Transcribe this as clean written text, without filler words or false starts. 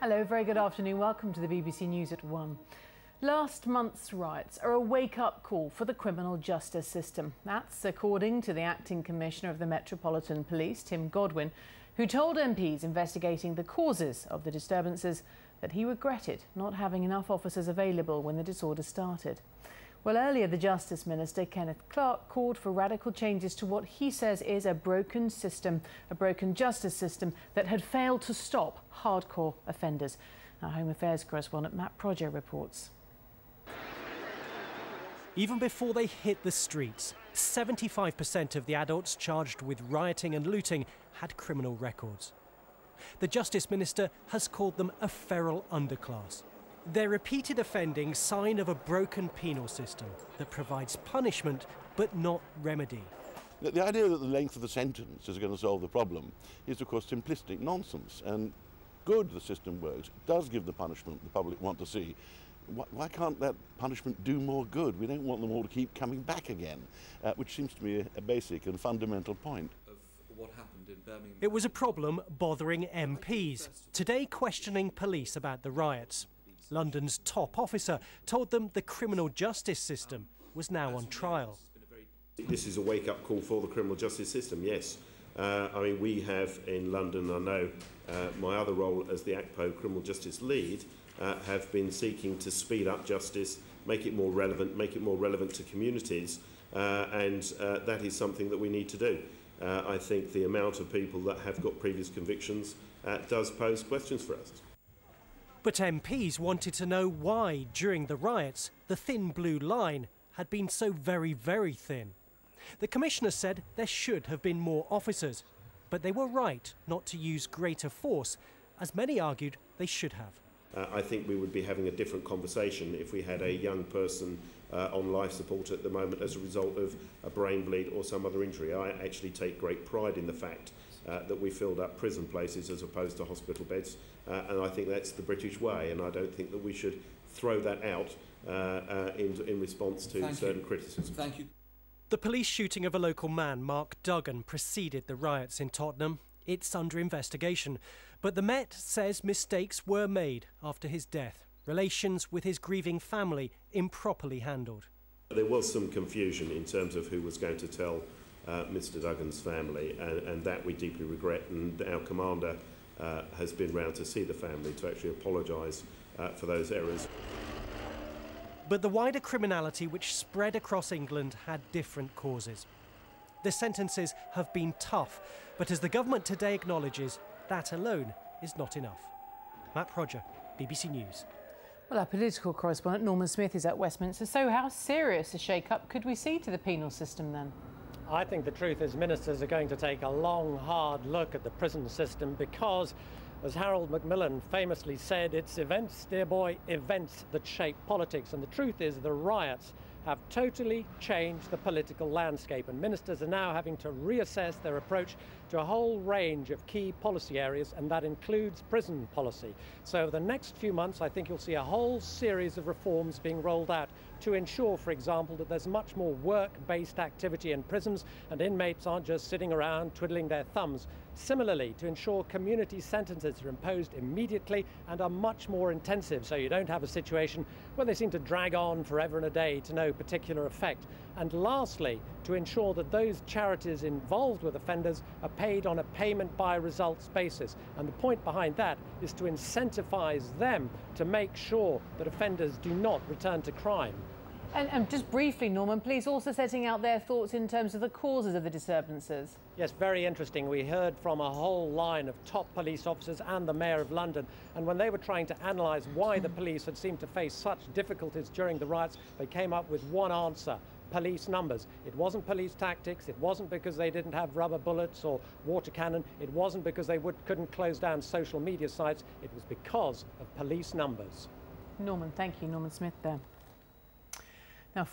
Hello, very good afternoon. Welcome to the BBC News at 1. Last month's riots are a wake-up call for the criminal justice system. That's according to the Acting Commissioner of the Metropolitan Police, Tim Godwin, who told MPs investigating the causes of the disturbances that he regretted not having enough officers available when the disorder started. Well, earlier the Justice Minister, Kenneth Clarke, called for radical changes to what he says is a broken system, a broken justice system that had failed to stop hardcore offenders. Our Home Affairs correspondent Matt Prodger reports. Even before they hit the streets, 75% of the adults charged with rioting and looting had criminal records. The Justice Minister has called them a feral underclass. Their repeated offending sign of a broken penal system that provides punishment but not remedy. The idea that the length of the sentence is going to solve the problem is, of course, simplistic nonsense. And good the system works, it does give the punishment the public want to see. Why can't that punishment do more good? We don't want them all to keep coming back again, which seems to me a basic and fundamental point. What happened in Birmingham. It was a problem bothering MPs, today questioning police about the riots. London's top officer told them the criminal justice system was now on trial. This is a wake-up call for the criminal justice system, yes. I mean, we have in London, I know my other role as the ACPO criminal justice lead, have been seeking to speed up justice, make it more relevant to communities, and that is something that we need to do. I think the amount of people that have got previous convictions does pose questions for us. But MPs wanted to know why, during the riots, the thin blue line had been so very, very thin. The Commissioner said there should have been more officers, but they were right not to use greater force, as many argued they should have. I think we would be having a different conversation if we had a young person on life support at the moment as a result of a brain bleed or some other injury. I actually take great pride in the fact that we filled up prison places as opposed to hospital beds, and I think that's the British way, and I don't think that we should throw that out in response to certain criticism. Thank you. The police shooting of a local man, Mark Duggan, preceded the riots in Tottenham. It's under investigation, but the Met says mistakes were made after his death. Relations with his grieving family improperly handled. There was some confusion in terms of who was going to tell Mr Duggan's family, and that we deeply regret, and our commander has been round to see the family to actually apologise for those errors. But the wider criminality which spread across England had different causes. The sentences have been tough, but as the government today acknowledges, that alone is not enough. Matt Prodger, BBC News. Well, our political correspondent Norman Smith is at Westminster. So how serious a shake-up could we see to the penal system then? I think the truth is ministers are going to take a long, hard look at the prison system because, as Harold Macmillan famously said, it's events, dear boy, events that shape politics. And the truth is the riots have totally changed the political landscape, and ministers are now having to reassess their approach to a whole range of key policy areas, and that includes prison policy. So over the next few months, I think you'll see a whole series of reforms being rolled out to ensure, for example, that there's much more work-based activity in prisons and inmates aren't just sitting around twiddling their thumbs. Similarly, to ensure community sentences are imposed immediately and are much more intensive, so you don't have a situation where they seem to drag on forever and a day to no particular effect. And lastly, to ensure that those charities involved with offenders are paid on a payment by results basis. And the point behind that is to incentivize them to make sure that offenders do not return to crime. And just briefly, Norman, please, also setting out their thoughts in terms of the causes of the disturbances. Yes, very interesting. We heard from a whole line of top police officers and the Mayor of London, and when they were trying to analyse why the police had seemed to face such difficulties during the riots, they came up with one answer: police numbers. It wasn't police tactics, it wasn't because they didn't have rubber bullets or water cannon, it wasn't because they couldn't close down social media sites, it was because of police numbers. Norman, thank you. Norman Smith there. Now,